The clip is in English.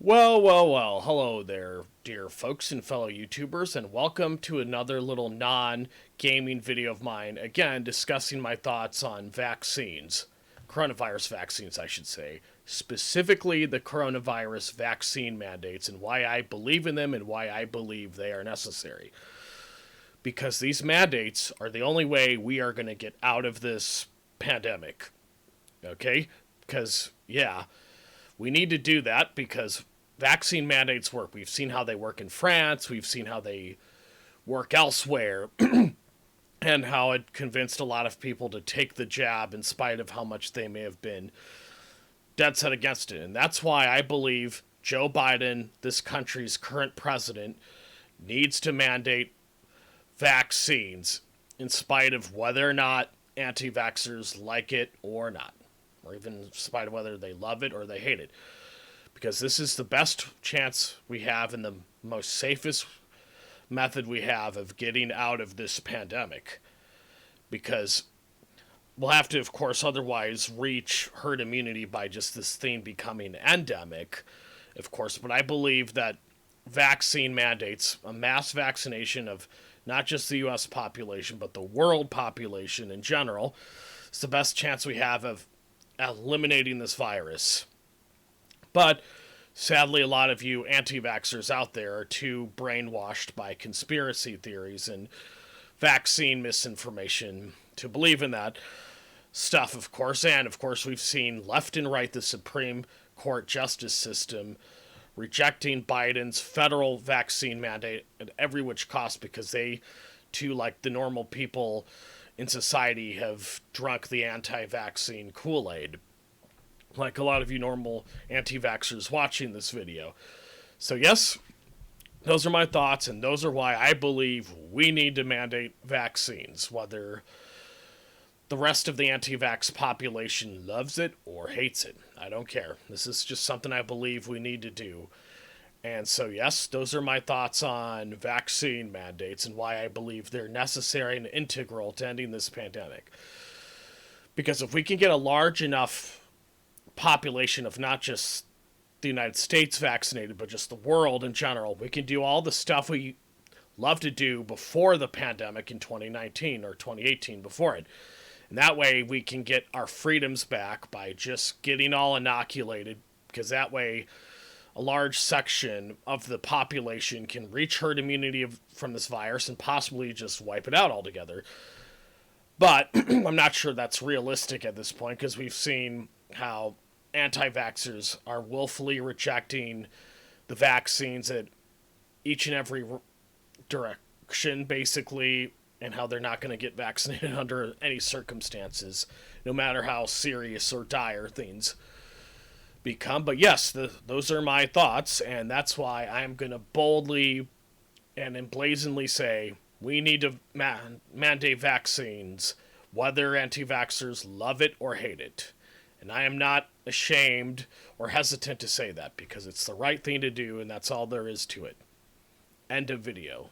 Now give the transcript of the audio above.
Well. Hello there, dear folks and fellow YouTubers, and welcome to another little non-gaming video of mine. Again, discussing my thoughts on vaccines. Coronavirus vaccines, I should say. Specifically, the coronavirus vaccine mandates and why I believe in them and why I believe they are necessary. Because these mandates are the only way we are going to get out of this pandemic. Okay? Because, we need to do that because vaccine mandates work. We've seen how they work in France. We've seen how they work elsewhere. And how it convinced a lot of people to take the jab in spite of how much they may have been dead set against it. And that's why I believe Joe Biden, this country's current president, needs to mandate vaccines in spite of whether or not anti-vaxxers like it or not. Or even in spite of whether they love it or they hate it. Because this is the best chance we have and the most safest method we have of getting out of this pandemic. Because we'll have to, of course, otherwise reach herd immunity by just this thing becoming endemic, of course. But I believe that vaccine mandates, a mass vaccination of not just the U.S. population, but the world population in general, is the best chance we have of eliminating this virus. But sadly, a lot of you anti-vaxxers out there are too brainwashed by conspiracy theories and vaccine misinformation to believe in that stuff, of course. And, of course, we've seen left and right the Supreme Court justice system rejecting Biden's federal vaccine mandate at every which cost because they, too, like the normal people in society, have drunk the anti-vaccine Kool-Aid. Like a lot of you normal anti-vaxxers watching this video. So yes, those are my thoughts, and those are why I believe we need to mandate vaccines, whether the rest of the anti-vax population loves it or hates it. I don't care. This is just something I believe we need to do. And so yes, those are my thoughts on vaccine mandates and why I believe they're necessary and integral to ending this pandemic. Because if we can get a large enough population of not just the United States vaccinated, but just the world in general, we can do all the stuff we love to do before the pandemic in 2019 or 2018 before it. And that way we can get our freedoms back by just getting all inoculated, because that way a large section of the population can reach herd immunity from this virus and possibly just wipe it out altogether. But I'm not sure that's realistic at this point, because we've seen how anti-vaxxers are willfully rejecting the vaccines at each and every direction, basically, and how they're not going to get vaccinated under any circumstances, no matter how serious or dire things become. But yes, those are my thoughts, and that's why I'm going to boldly and emblazonly say we need to mandate vaccines, whether anti-vaxxers love it or hate it. And I am not ashamed or hesitant to say that, because it's the right thing to do, and that's all there is to it. End of video.